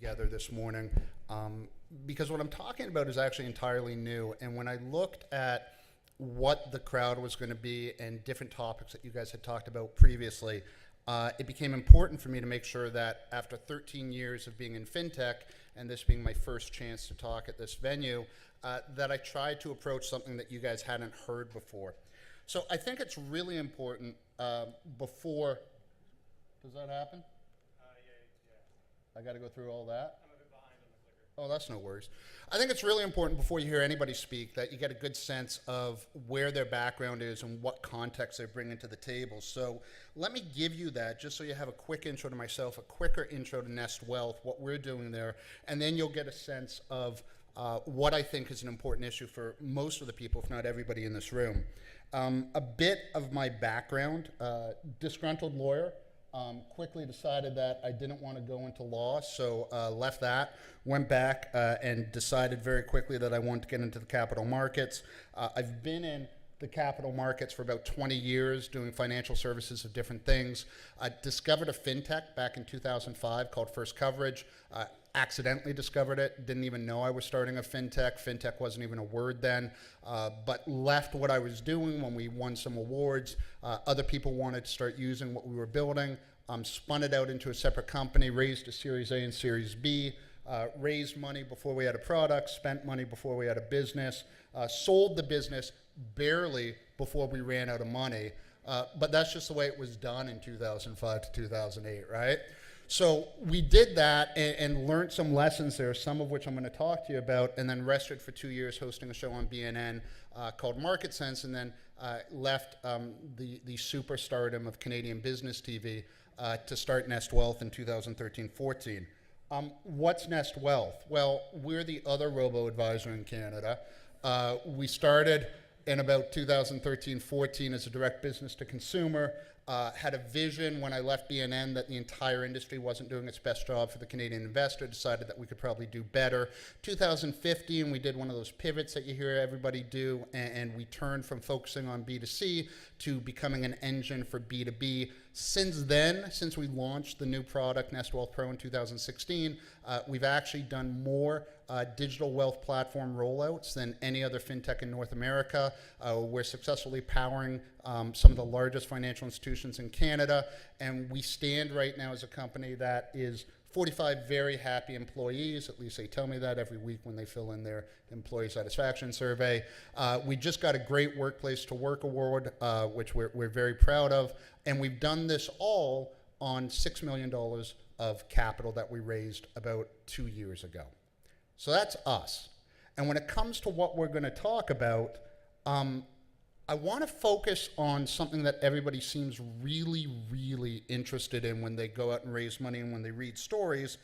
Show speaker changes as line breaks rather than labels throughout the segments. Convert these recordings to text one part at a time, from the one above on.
together this morning because what I'm talking about is actually entirely new. And when I looked at what the crowd was going to be and different topics that you guys had talked about previously, it became important for me to make sure that after 13 years of being in fintech, and this being my first chance to talk at this venue, that I tried to approach something that you guys hadn't heard before. So I think it's really important before, does that happen? I got to go through all that? I'm a bit behind on the clicker. Oh, that's no worries. I think it's really important before you hear anybody speak that you get a good sense of where their background is and what context they're bringing to the table. So let me give you that just so you have a quick intro to myself, a quicker intro to Nest Wealth, what we're doing there, and then you'll get a sense of what I think is an important issue for most of the people, if not everybody in this room. A bit of my background, disgruntled lawyer. Quickly decided that I didn't want to go into law, so left that, went back and decided very quickly that I wanted to get into the capital markets. I've been in the capital markets for about 20 years doing financial services of different things. I discovered a fintech back in 2005 called First Coverage. Accidentally discovered it, didn't even know I was starting a fintech. Fintech wasn't even a word then, but left what I was doing when we won some awards. Other people wanted to start using what we were building, spun it out into a separate company, raised a Series A and Series B, raised money before we had a product, spent money before we had a business, sold the business barely before we ran out of money. But that's just the way it was done in 2005 to 2008, right? So we did that and learned some lessons there, some of which I'm going to talk to you about, and then rested for 2 years hosting a show on BNN called Market Sense, and then left the superstardom of Canadian business TV to start Nest Wealth in 2013-14. What's Nest Wealth? Well, we're the other robo-advisor in Canada. We started in about 2013-14 as a direct business to consumer. Had a vision when I left BNN that the entire industry wasn't doing its best job for the Canadian investor, decided that we could probably do better. 2015, we did one of those pivots that you hear everybody do, and we turned from focusing on B2C to becoming an engine for B2B. Since then, since we launched the new product, Nest Wealth Pro in 2016, we've actually done more digital wealth platform rollouts than any other fintech in North America. We're successfully powering some of the largest financial institutions in Canada, and we stand right now as a company that is 45 very happy employees. At least they tell me that every week when they fill in their employee satisfaction survey. We just got a Great Workplace to Work award, which we're very proud of, and we've done this all on $6 million of capital that we raised about 2 years ago. So that's us. And when it comes to what we're going to talk about, I want to focus on something that everybody seems really, really interested in when they go out and raise money and when they read stories,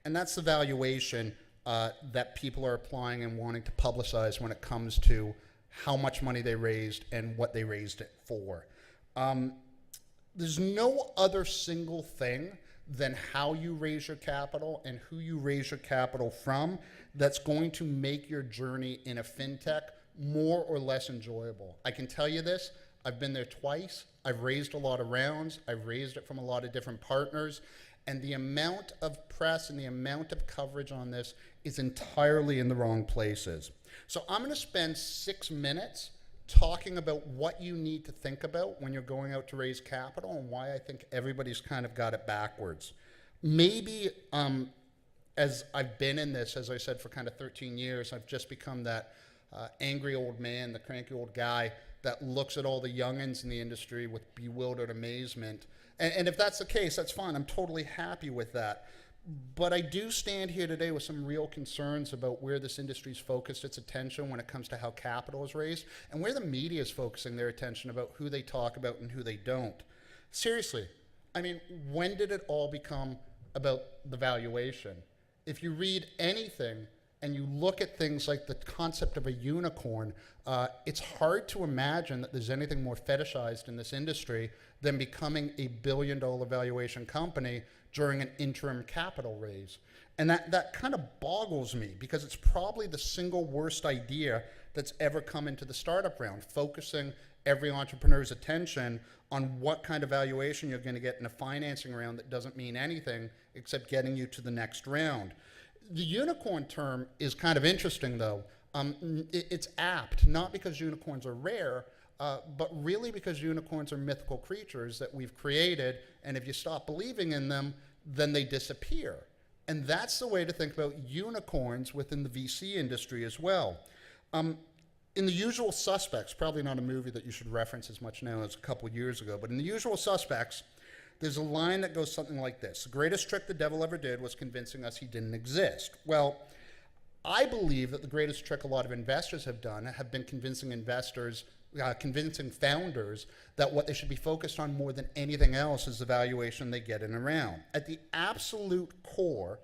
and that's the valuation that people are applying and wanting to publicize when it comes to how much money they raised and what they raised it for. There's no other single thing than how you raise your capital and who you raise your capital from that's going to make your journey in a fintech more or less enjoyable. I can tell you this, I've been there twice, I've raised a lot of rounds, I've raised it from a lot of different partners, and the amount of press and the amount of coverage on this is entirely in the wrong places. So I'm going to spend 6 minutes talking about what you need to think about when you're going out to raise capital and why I think everybody's kind of got it backwards. Maybe as I've been in this, as I said, for kind of 13 years, I've just become that angry old man, the cranky old guy that looks at all the youngins in the industry with bewildered amazement. And if that's the case, that's fine. I'm totally happy with that. But I do stand here today with some real concerns about where this industry's focused its attention when it comes to how capital is raised and where the media is focusing their attention about who they talk about and who they don't. Seriously, I mean, when did it all become about the valuation? If you read anything and you look at things like the concept of a unicorn, it's hard to imagine that there's anything more fetishized in this industry than becoming a billion-dollar valuation company during an interim capital raise. And that kind of boggles me because it's probably the single worst idea that's ever come into the startup round, focusing every entrepreneur's attention on what kind of valuation you're going to get in a financing round that doesn't mean anything except getting you to the next round. The unicorn term is kind of interesting, though. It's apt, not because unicorns are rare, but really because unicorns are mythical creatures that we've created, and if you stop believing in them, then they disappear. And that's the way to think about unicorns within the VC industry as well. In The Usual Suspects, probably not a movie that you should reference as much now as a couple years ago, but in The Usual Suspects, there's a line that goes something like this: the greatest trick the devil ever did was convincing us he didn't exist. Well, I believe that the greatest trick a lot of investors have done have been convincing founders that what they should be focused on more than anything else is the valuation they get in a round. At the absolute core,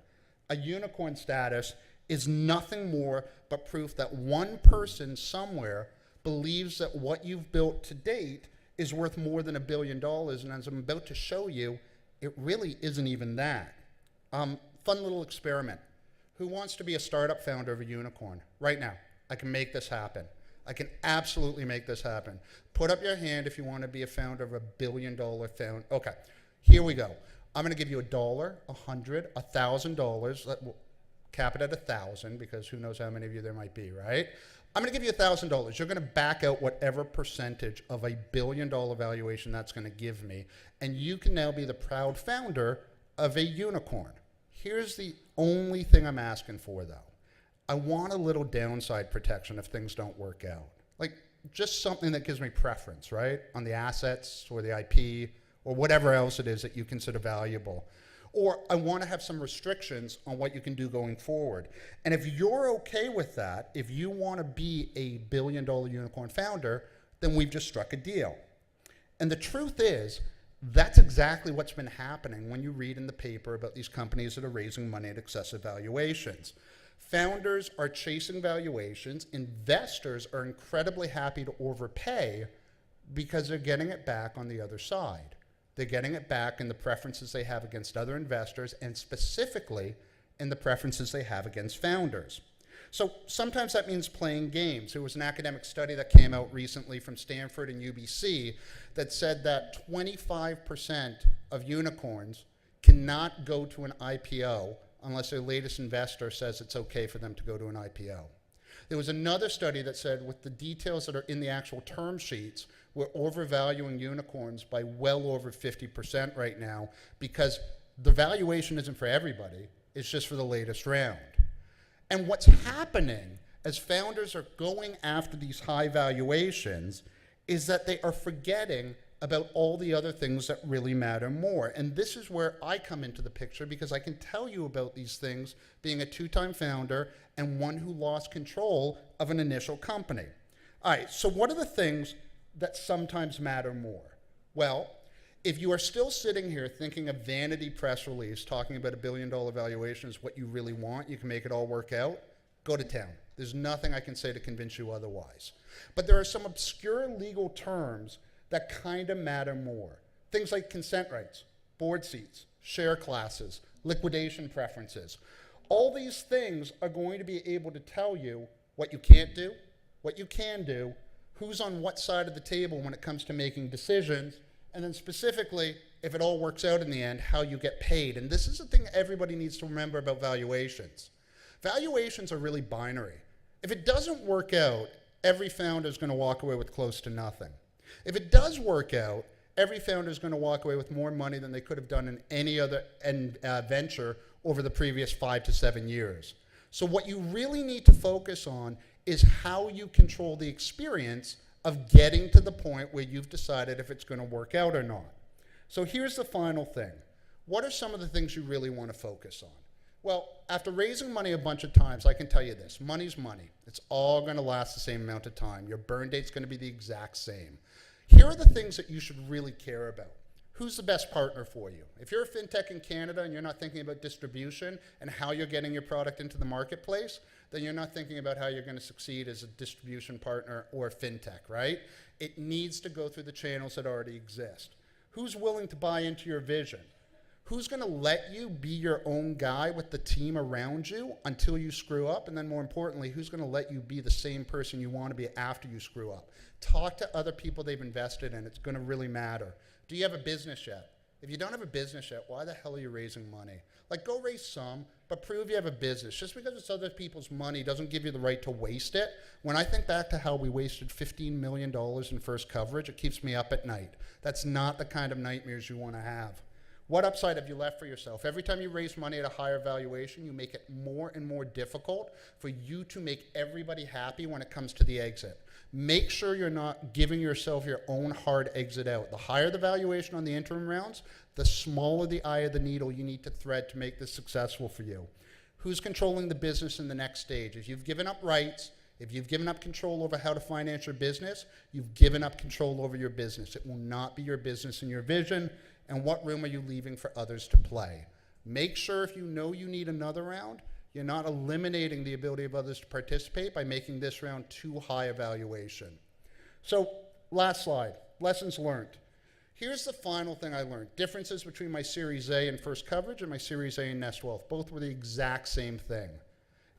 a unicorn status is nothing more but proof that one person somewhere believes that what you've built to date is worth more than $1 billion, and as I'm about to show you, it really isn't even that. Fun little experiment. Who wants to be a startup founder of a unicorn? Right now. I can make this happen. I can absolutely make this happen. Put up your hand if you want to be a founder of $1 billion fund. Okay, here we go. I'm going to give you $1, $100, $1,000. We'll cap it at 1,000 because who knows how many of you there might be, right? I'm going to give you $1,000. You're going to back out whatever percentage of $1 billion valuation that's going to give me, and you can now be the proud founder of a unicorn. Here's the only thing I'm asking for, though. I want a little downside protection if things don't work out. Like, just something that gives me preference, right? On the assets or the IP or whatever else it is that you consider valuable. Or I want to have some restrictions on what you can do going forward. And if you're okay with that, if you want to be a $1 billion unicorn founder, then we've just struck a deal. And the truth is, that's exactly what's been happening when you read in the paper about these companies that are raising money at excessive valuations. Founders are chasing valuations. Investors are incredibly happy to overpay because they're getting it back on the other side. They're getting it back in the preferences they have against other investors, and specifically in the preferences they have against founders. So sometimes that means playing games. There was an academic study that came out recently from Stanford and UBC that said that 25% of unicorns cannot go to an IPO unless their latest investor says it's okay for them to go to an IPO. There was another study that said with the details that are in the actual term sheets, we're overvaluing unicorns by well over 50% right now because the valuation isn't for everybody, it's just for the latest round. And what's happening as founders are going after these high valuations is that they are forgetting about all the other things that really matter more. And this is where I come into the picture because I can tell you about these things being a two-time founder and one who lost control of an initial company. All right, so what are the things that sometimes matter more? Well, if you are still sitting here thinking a vanity press release talking about $1 billion valuation is what you really want, you can make it all work out, go to town. There's nothing I can say to convince you otherwise. But there are some obscure legal terms that kind of matter more. Things like consent rights, board seats, share classes, liquidation preferences. All these things are going to be able to tell you what you can't do, what you can do, who's on what side of the table when it comes to making decisions, and then specifically, if it all works out in the end, how you get paid. And this is the thing everybody needs to remember about valuations. Valuations are really binary. If it doesn't work out, every founder is going to walk away with close to nothing. If it does work out, every founder is going to walk away with more money than they could have done in any other venture over the previous 5 to 7 years. So what you really need to focus on is how you control the experience of getting to the point where you've decided if it's going to work out or not. So here's the final thing. What are some of the things you really want to focus on? Well, after raising money a bunch of times, I can tell you this. Money's money. It's all going to last the same amount of time. Your burn date's going to be the exact same. Here are the things that you should really care about. Who's the best partner for you? If you're a fintech in Canada and you're not thinking about distribution and how you're getting your product into the marketplace, then you're not thinking about how you're going to succeed as a distribution partner or a fintech, right? It needs to go through the channels that already exist. Who's willing to buy into your vision? Who's going to let you be your own guy with the team around you until you screw up? And then more importantly, who's going to let you be the same person you want to be after you screw up? Talk to other people they've invested in. It's going to really matter. Do you have a business yet? If you don't have a business yet, why the hell are you raising money? Like, go raise some, but prove you have a business. Just because it's other people's money doesn't give you the right to waste it. When I think back to how we wasted $15 million in first coverage, it keeps me up at night. That's not the kind of nightmares you want to have. What upside have you left for yourself? Every time you raise money at a higher valuation, you make it more and more difficult for you to make everybody happy when it comes to the exit. Make sure you're not giving yourself your own hard exit out. The higher the valuation on the interim rounds, the smaller the eye of the needle you need to thread to make this successful for you. Who's controlling the business in the next stage? If you've given up rights, if you've given up control over how to finance your business, you've given up control over your business. It will not be your business and your vision. And what room are you leaving for others to play? Make sure if you know you need another round, you're not eliminating the ability of others to participate by making this round too high a valuation. So, last slide, lessons learned. Here's the final thing I learned. Differences between my Series A and First Coverage and my Series A and Nest Wealth. Both were the exact same thing.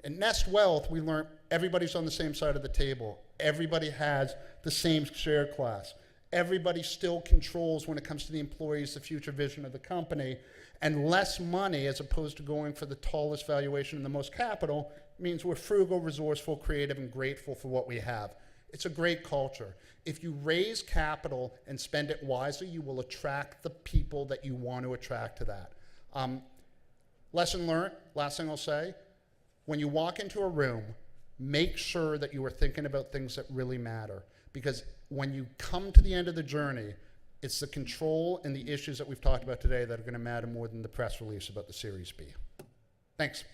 In Nest Wealth, we learned everybody's on the same side of the table. Everybody has the same share class. Everybody still controls when it comes to the employees, the future vision of the company, and less money as opposed to going for the tallest valuation and the most capital means we're frugal, resourceful, creative, and grateful for what we have. It's a great culture. If you raise capital and spend it wisely, you will attract the people that you want to attract to that. Lesson learned, last thing I'll say, when you walk into a room, make sure that you are thinking about things that really matter. Because when you come to the end of the journey, it's the control and the issues that we've talked about today that are going to matter more than the press release about the Series B. Thanks.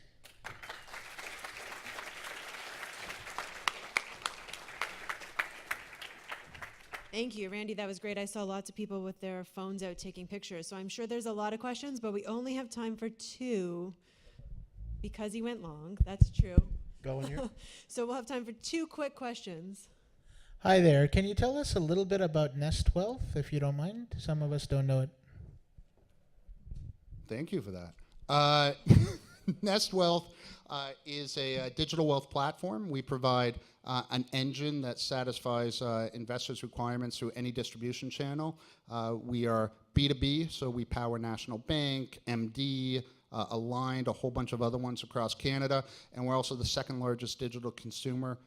Thank you, Randy. That was great. I saw lots of people with their phones out taking pictures. So I'm sure there's a lot of questions, but we only have time for 2 because he went long. That's true.
Going here.
So we'll have time for 2 quick questions.
Hi there. Can you tell us a little bit about Nest Wealth, if you don't mind? Some of us don't know it.
Thank you for that. Nest Wealth is a digital wealth platform. We provide an engine that satisfies investors' requirements through any distribution channel. We are B2B, so we power National Bank, MD, Aligned, a whole bunch of other ones across Canada, and we're also the second largest digital consumer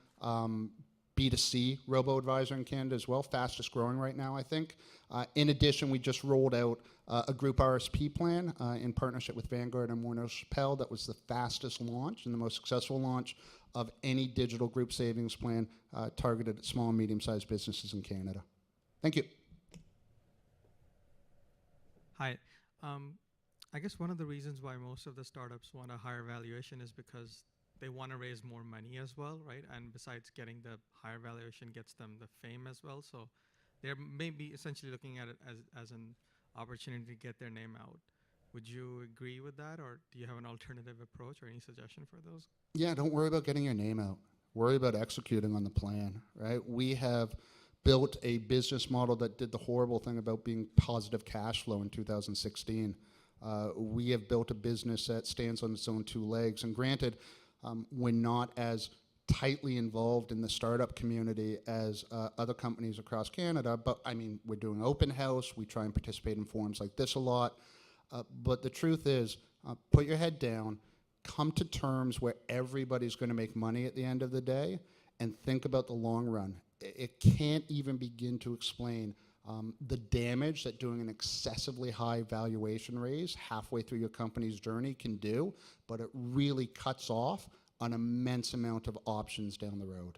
B2C robo-advisor in Canada as well, fastest growing right now, I think. In addition, we just rolled out a group RSP plan in partnership with Vanguard and Warner Chappell that was the fastest launch and the most successful launch of any digital group savings plan targeted at small and medium-sized businesses in Canada. Thank you.
Hi. I guess one of the reasons why most of the startups want a higher valuation is because they want to raise more money as well, right? And besides getting the higher valuation gets them the fame as well. So they're maybe essentially looking at it as an opportunity to get their name out. Would you agree with that, or do you have an alternative approach or any suggestion for those?
Yeah, don't worry about getting your name out. Worry about executing on the plan, right? We have built a business model that did the horrible thing about being positive cash flow in 2016. We have built a business that stands on its own 2 legs. And granted, we're not as tightly involved in the startup community as other companies across Canada, but I mean, we're doing open house, we try and participate in forums like this a lot, but the truth is, put your head down, come to terms where everybody's going to make money at the end of the day, and think about the long run. It can't even begin to explain the damage that doing an excessively high valuation raise halfway through your company's journey can do, but it really cuts off an immense amount of options down the road.